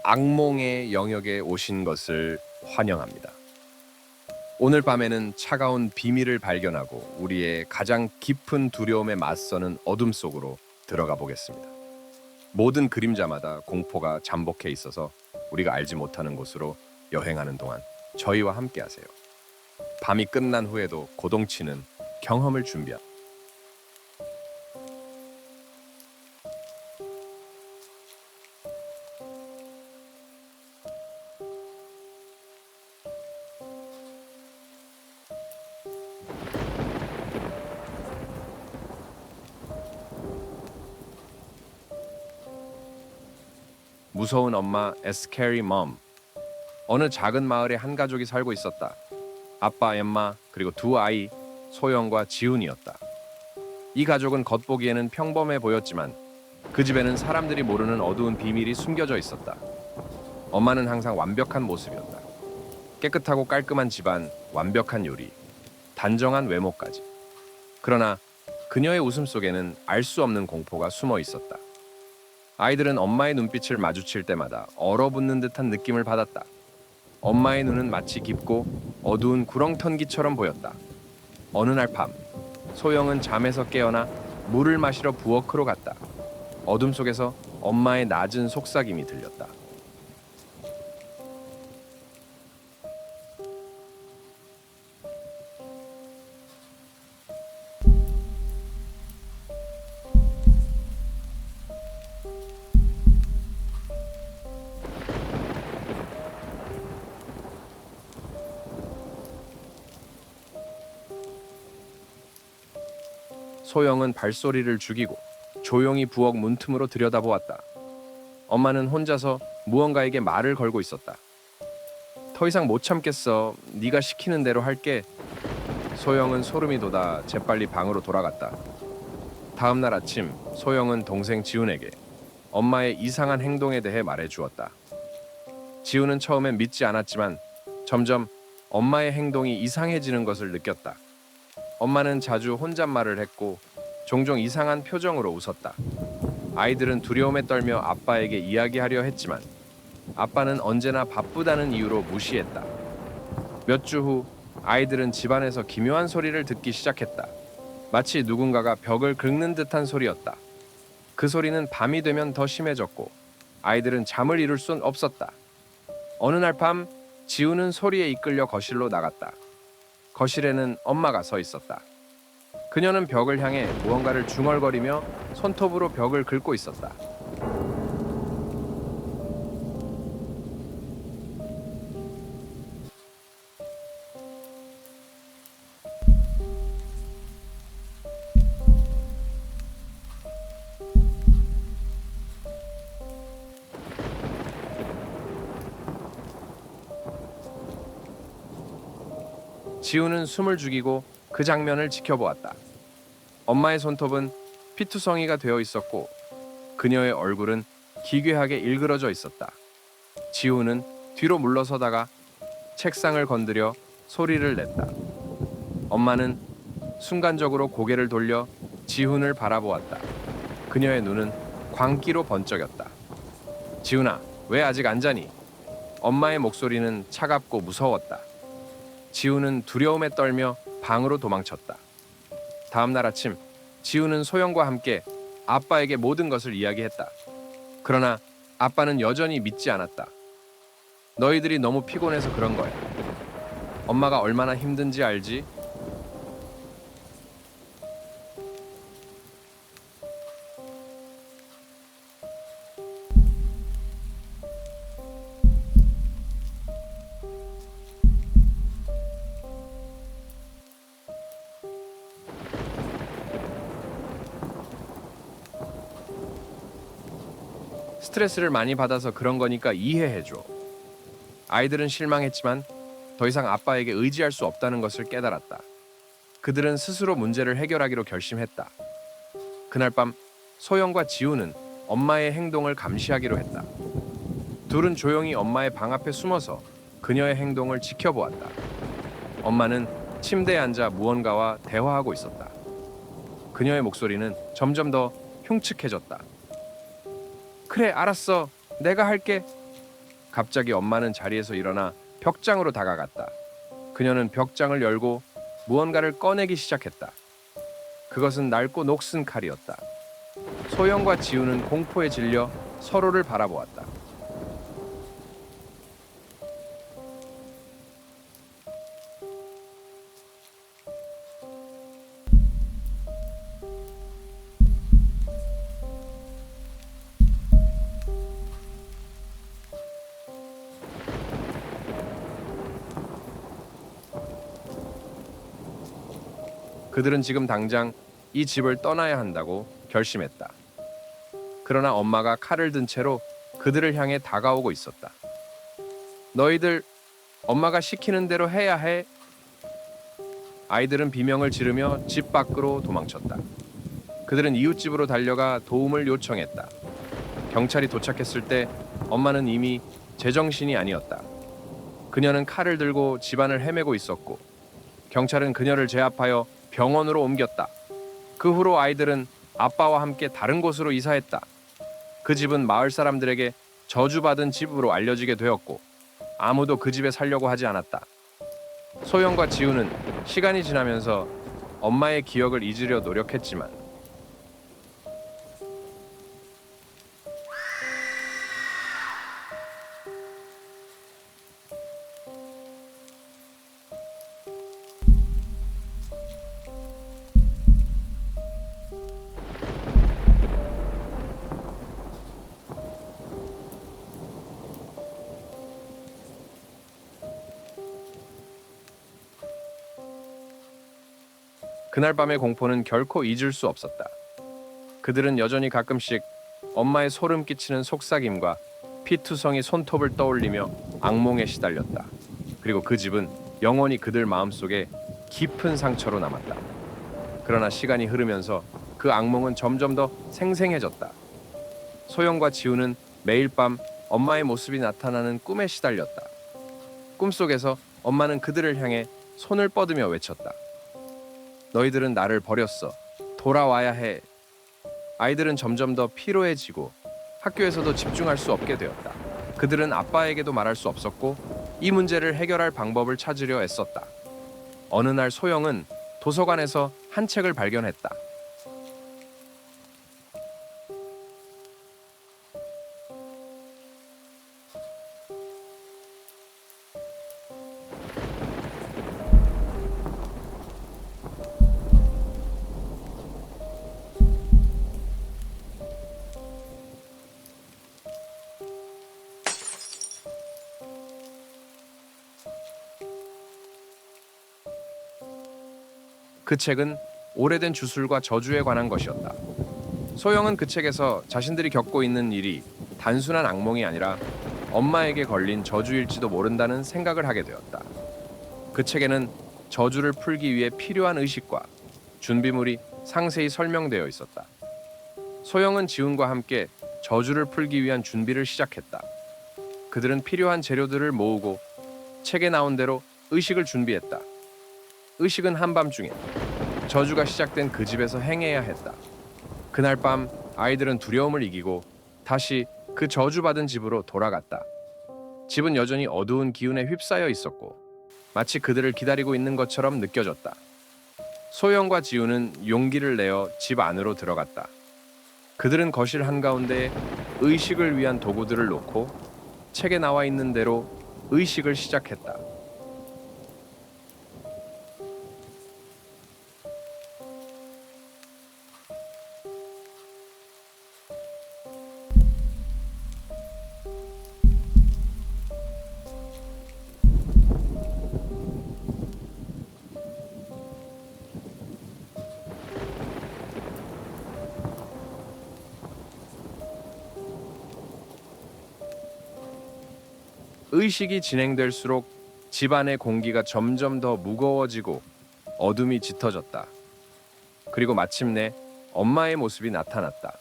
악몽의 영역에 오신 것을 환영합니다. 오늘 밤에는 차가운 비밀을 발견하고 우리의 가장 깊은 두려움에 맞서는 어둠 속으로 들어가 보겠습니다. 모든 그림자마다 공포가 잠복해 있어서 우리가 알지 못하는 곳으로 여행하는 동안 저희와 함께 하세요. 밤이 끝난 후에도 고동치는 경험을 준비합니다. 무서운 엄마, A Scary Mom. 어느 작은 마을에 한 가족이 살고 있었다. 아빠, 엠마, 그리고 두 아이, 소영과 지훈이었다. 이 가족은 겉보기에는 평범해 보였지만 그 집에는 사람들이 모르는 어두운 비밀이 숨겨져 있었다. 엄마는 항상 완벽한 모습이었다. 깨끗하고 깔끔한 집안, 완벽한 요리, 단정한 외모까지. 그러나 그녀의 웃음 속에는 알 수 없는 공포가 숨어 있었다. 아이들은 엄마의 눈빛을 마주칠 때마다 얼어붙는 듯한 느낌을 받았다. 엄마의 눈은 마치 깊고 어두운 구렁텅기처럼 보였다. 어느 날 밤, 소영은 잠에서 깨어나 물을 마시러 부엌으로 갔다. 어둠 속에서 엄마의 낮은 속삭임이 들렸다. 소영은 발소리를 죽이고 조용히 부엌 문틈으로 들여다보았다. 엄마는 혼자서 무언가에게 말을 걸고 있었다. 더 이상 못 참겠어. 네가 시키는 대로 할게. 소영은 소름이 돋아 재빨리 방으로 돌아갔다. 다음 날 아침, 소영은 동생 지훈에게 엄마의 이상한 행동에 대해 말해 주었다. 지훈은 처음엔 믿지 않았지만 점점 엄마의 행동이 이상해지는 것을 느꼈다. 엄마는 자주 혼잣말을 했고 종종 이상한 표정으로 웃었다. 아이들은 두려움에 떨며 아빠에게 이야기하려 했지만 아빠는 언제나 바쁘다는 이유로 무시했다. 몇 주 후 아이들은 집안에서 기묘한 소리를 듣기 시작했다. 마치 누군가가 벽을 긁는 듯한 소리였다. 그 소리는 밤이 되면 더 심해졌고 아이들은 잠을 이룰 순 없었다. 어느 날 밤 지우는 소리에 이끌려 거실로 나갔다. 거실에는 엄마가 서 있었다. 그녀는 벽을 향해 무언가를 중얼거리며 손톱으로 벽을 긁고 있었다. 지우는 숨을 죽이고 그 장면을 지켜보았다. 엄마의 손톱은 피투성이가 되어 있었고 그녀의 얼굴은 기괴하게 일그러져 있었다. 지우는 뒤로 물러서다가 책상을 건드려 소리를 냈다. 엄마는 순간적으로 고개를 돌려 지훈을 바라보았다. 그녀의 눈은 광기로 번쩍였다. 지훈아, 왜 아직 안 자니? 엄마의 목소리는 차갑고 무서웠다. 지훈은 두려움에 떨며 방으로 도망쳤다. 다음 날 아침, 지훈은 소영과 함께 아빠에게 모든 것을 이야기했다. 그러나 아빠는 여전히 믿지 않았다. 너희들이 너무 피곤해서 그런 거야. 엄마가 얼마나 힘든지 알지? 스트레스를 많이 받아서 그런 거니까 이해해줘. 아이들은 실망했지만 더 이상 아빠에게 의지할 수 없다는 것을 깨달았다. 그들은 스스로 문제를 해결하기로 결심했다. 그날 밤 소영과 지우는 엄마의 행동을 감시하기로 했다. 둘은 조용히 엄마의 방 앞에 숨어서 그녀의 행동을 지켜보았다. 엄마는 침대에 앉아 무언가와 대화하고 있었다. 그녀의 목소리는 점점 더 흉측해졌다. 그래, 알았어. 내가 할게. 갑자기 엄마는 자리에서 일어나 벽장으로 다가갔다. 그녀는 벽장을 열고 무언가를 꺼내기 시작했다. 그것은 낡고 녹슨 칼이었다. 소영과 지우는 공포에 질려 서로를 바라보았다. 그들은 지금 당장 이 집을 떠나야 한다고 결심했다. 그러나 엄마가 칼을 든 채로 그들을 향해 다가오고 있었다. 너희들 엄마가 시키는 대로 해야 해. 아이들은 비명을 지르며 집 밖으로 도망쳤다. 그들은 이웃집으로 달려가 도움을 요청했다. 경찰이 도착했을 때 엄마는 이미 제정신이 아니었다. 그녀는 칼을 들고 집안을 헤매고 있었고 경찰은 그녀를 제압하여 병원으로 옮겼다. 그 후로 아이들은 아빠와 함께 다른 곳으로 이사했다. 그 집은 마을 사람들에게 저주받은 집으로 알려지게 되었고 아무도 그 집에 살려고 하지 않았다. 소영과 지우는 시간이 지나면서 엄마의 기억을 잊으려 노력했지만 그날 밤의 공포는 결코 잊을 수 없었다. 그들은 여전히 가끔씩 엄마의 소름 끼치는 속삭임과 피투성이 손톱을 떠올리며 악몽에 시달렸다. 그리고 그 집은 영원히 그들 마음속에 깊은 상처로 남았다. 그러나 시간이 흐르면서 그 악몽은 점점 더 생생해졌다. 소영과 지우는 매일 밤 엄마의 모습이 나타나는 꿈에 시달렸다. 꿈속에서 엄마는 그들을 향해 손을 뻗으며 외쳤다. 너희들은 나를 버렸어. 돌아와야 해. 아이들은 점점 더 피로해지고 학교에서도 집중할 수 없게 되었다. 그들은 아빠에게도 말할 수 없었고 이 문제를 해결할 방법을 찾으려 애썼다. 어느 날 소영은 도서관에서 한 책을 발견했다. 그 책은 오래된 주술과 저주에 관한 것이었다. 소영은 그 책에서 자신들이 겪고 있는 일이 단순한 악몽이 아니라 엄마에게 걸린 저주일지도 모른다는 생각을 하게 되었다. 그 책에는 저주를 풀기 위해 필요한 의식과 준비물이 상세히 설명되어 있었다. 소영은 지훈과 함께 저주를 풀기 위한 준비를 시작했다. 그들은 필요한 재료들을 모으고 책에 나온 대로 의식을 준비했다. 의식은 한밤중에 저주가 시작된 그 집에서 행해야 했다. 그날 밤 아이들은 두려움을 이기고 다시 그 저주받은 집으로 돌아갔다. 집은 여전히 어두운 기운에 휩싸여 있었고 마치 그들을 기다리고 있는 것처럼 느껴졌다. 소영과 지우는 용기를 내어 집 안으로 들어갔다. 그들은 거실 한가운데에 의식을 위한 도구들을 놓고 책에 나와 있는 대로 의식을 시작했다. 의식이 진행될수록 집안의 공기가 점점 더 무거워지고 어둠이 짙어졌다. 그리고 마침내 엄마의 모습이 나타났다.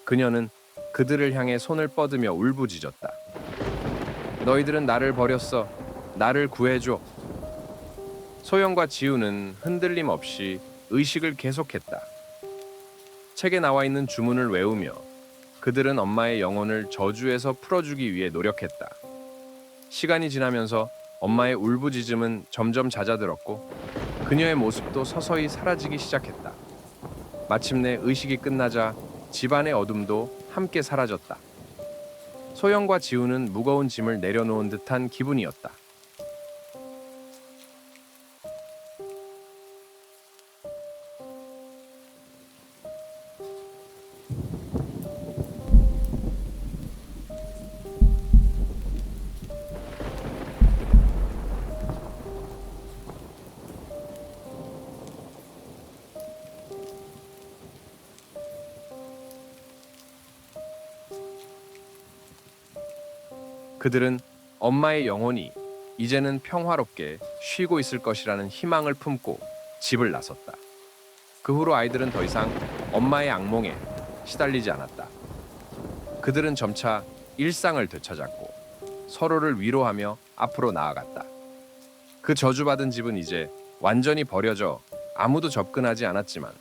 그녀는 그들을 향해 손을 뻗으며 울부짖었다. 너희들은 나를 버렸어. 나를 구해줘. 소영과 지우는 흔들림 없이 의식을 계속했다. 책에 나와 있는 주문을 외우며 그들은 엄마의 영혼을 저주에서 풀어주기 위해 노력했다. 시간이 지나면서 엄마의 울부짖음은 점점 잦아들었고 그녀의 모습도 서서히 사라지기 시작했다. 마침내 의식이 끝나자 집안의 어둠도 함께 사라졌다. 소영과 지우는 무거운 짐을 내려놓은 듯한 기분이었다. 그들은 엄마의 영혼이 이제는 평화롭게 쉬고 있을 것이라는 희망을 품고 집을 나섰다. 그 후로 아이들은 더 이상 엄마의 악몽에 시달리지 않았다. 그들은 점차 일상을 되찾았고 서로를 위로하며 앞으로 나아갔다. 그 저주받은 집은 이제 완전히 버려져 아무도 접근하지 않았지만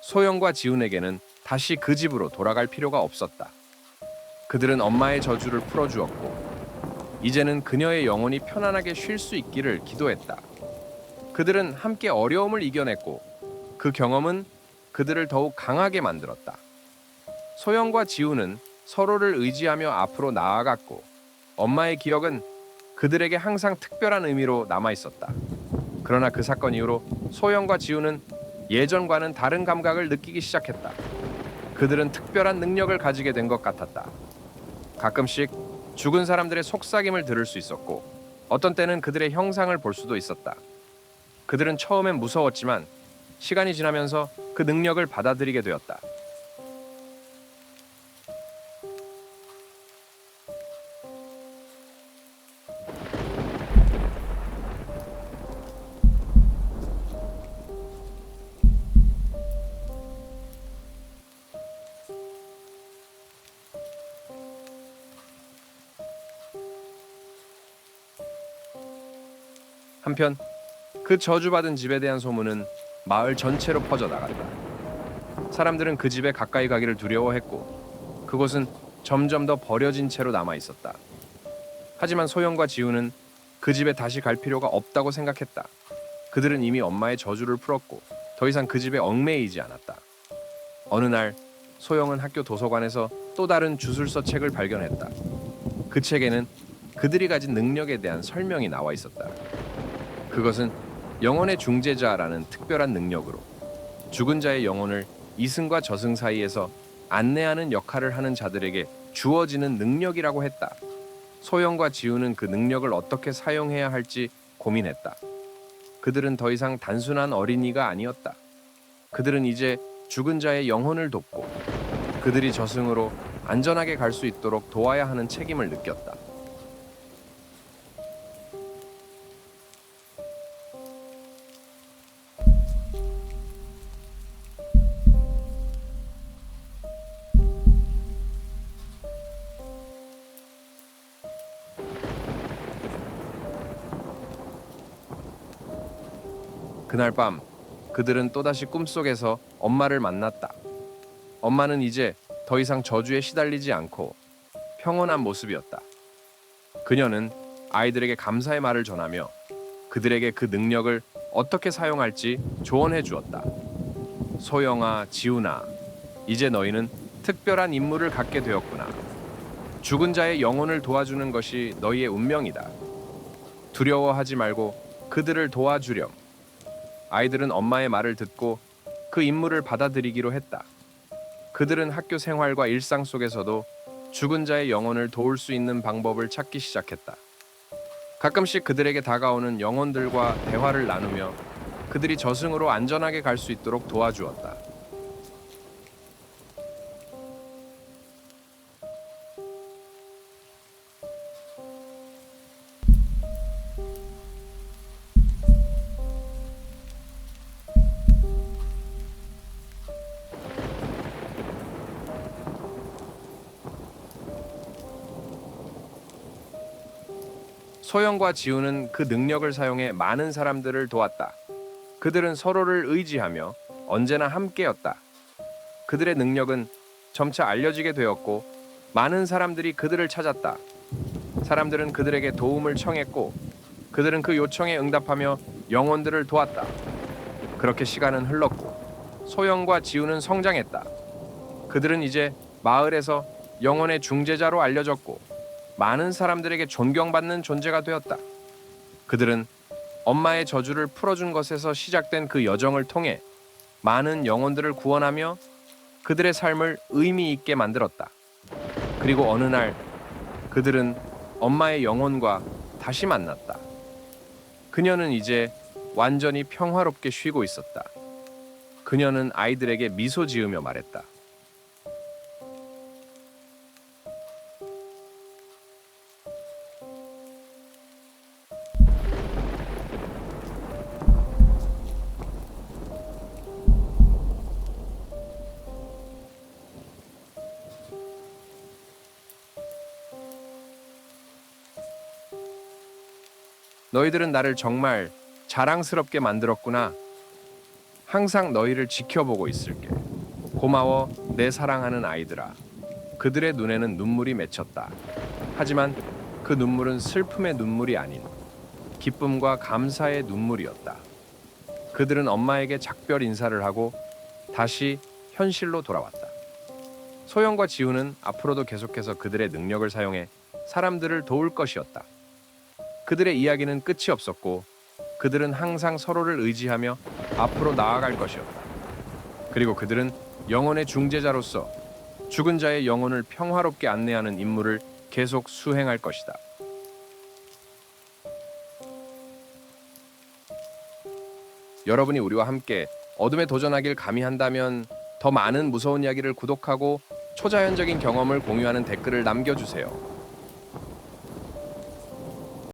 소영과 지훈에게는 다시 그 집으로 돌아갈 필요가 없었다. 그들은 엄마의 저주를 풀어주었고 이제는 그녀의 영혼이 편안하게 쉴 수 있기를 기도했다. 그들은 함께 어려움을 이겨냈고 그 경험은 그들을 더욱 강하게 만들었다. 소영과 지우는 서로를 의지하며 앞으로 나아갔고 엄마의 기억은 그들에게 항상 특별한 의미로 남아 있었다. 그러나 그 사건 이후로 소영과 지우는 예전과는 다른 감각을 느끼기 시작했다. 그들은 특별한 능력을 가지게 된 것 같았다. 가끔씩 죽은 사람들의 속삭임을 들을 수 있었고 어떤 때는 그들의 형상을 볼 수도 있었다. 그들은 처음엔 무서웠지만 시간이 지나면서 그 능력을 받아들이게 되었다. 한편 그 저주받은 집에 대한 소문은 마을 전체로 퍼져나갔다. 사람들은 그 집에 가까이 가기를 두려워했고 그곳은 점점 더 버려진 채로 남아 있었다. 하지만 소영과 지우는 그 집에 다시 갈 필요가 없다고 생각했다. 그들은 이미 엄마의 저주를 풀었고 더 이상 그 집에 얽매이지 않았다. 어느 날 소영은 학교 도서관에서 또 다른 주술서 책을 발견했다. 그 책에는 그들이 가진 능력에 대한 설명이 나와 있었다. 그것은 영혼의 중재자라는 특별한 능력으로 죽은 자의 영혼을 이승과 저승 사이에서 안내하는 역할을 하는 자들에게 주어지는 능력이라고 했다. 소영과 지우는 그 능력을 어떻게 사용해야 할지 고민했다. 그들은 더 이상 단순한 어린이가 아니었다. 그들은 이제 죽은 자의 영혼을 돕고 그들이 저승으로 안전하게 갈 수 있도록 도와야 하는 책임을 느꼈다. 그날 밤 그들은 또다시 꿈속에서 엄마를 만났다. 엄마는 이제 더 이상 저주에 시달리지 않고 평온한 모습이었다. 그녀는 아이들에게 감사의 말을 전하며 그들에게 그 능력을 어떻게 사용할지 조언해 주었다. 소영아, 지훈아, 이제 너희는 특별한 임무를 갖게 되었구나. 죽은 자의 영혼을 도와주는 것이 너희의 운명이다. 두려워하지 말고 그들을 도와주렴. 아이들은 엄마의 말을 듣고 그 임무를 받아들이기로 했다. 그들은 학교 생활과 일상 속에서도 죽은 자의 영혼을 도울 수 있는 방법을 찾기 시작했다. 가끔씩 그들에게 다가오는 영혼들과 대화를 나누며 그들이 저승으로 안전하게 갈 수 있도록 도와주었다. 소영과 지우는 그 능력을 사용해 많은 사람들을 도왔다. 그들은 서로를 의지하며 언제나 함께였다. 그들의 능력은 점차 알려지게 되었고 많은 사람들이 그들을 찾았다. 사람들은 그들에게 도움을 청했고 그들은 그 요청에 응답하며 영혼들을 도왔다. 그렇게 시간은 흘렀고 소영과 지우는 성장했다. 그들은 이제 마을에서 영혼의 중재자로 알려졌고 많은 사람들에게 존경받는 존재가 되었다. 그들은 엄마의 저주를 풀어준 것에서 시작된 그 여정을 통해 많은 영혼들을 구원하며 그들의 삶을 의미 있게 만들었다. 그리고 어느 날 그들은 엄마의 영혼과 다시 만났다. 그녀는 이제 완전히 평화롭게 쉬고 있었다. 그녀는 아이들에게 미소 지으며 말했다. 너희들은 나를 정말 자랑스럽게 만들었구나. 항상 너희를 지켜보고 있을게. 고마워, 내 사랑하는 아이들아. 그들의 눈에는 눈물이 맺혔다. 하지만 그 눈물은 슬픔의 눈물이 아닌 기쁨과 감사의 눈물이었다. 그들은 엄마에게 작별 인사를 하고 다시 현실로 돌아왔다. 소영과 지우는 앞으로도 계속해서 그들의 능력을 사용해 사람들을 도울 것이었다. 그들의 이야기는 끝이 없었고 그들은 항상 서로를 의지하며 앞으로 나아갈 것이었다. 그리고 그들은 영혼의 중재자로서 죽은 자의 영혼을 평화롭게 안내하는 임무를 계속 수행할 것이다. 여러분이 우리와 함께 어둠에 도전하길 감히 한다면 더 많은 무서운 이야기를 구독하고 초자연적인 경험을 공유하는 댓글을 남겨주세요.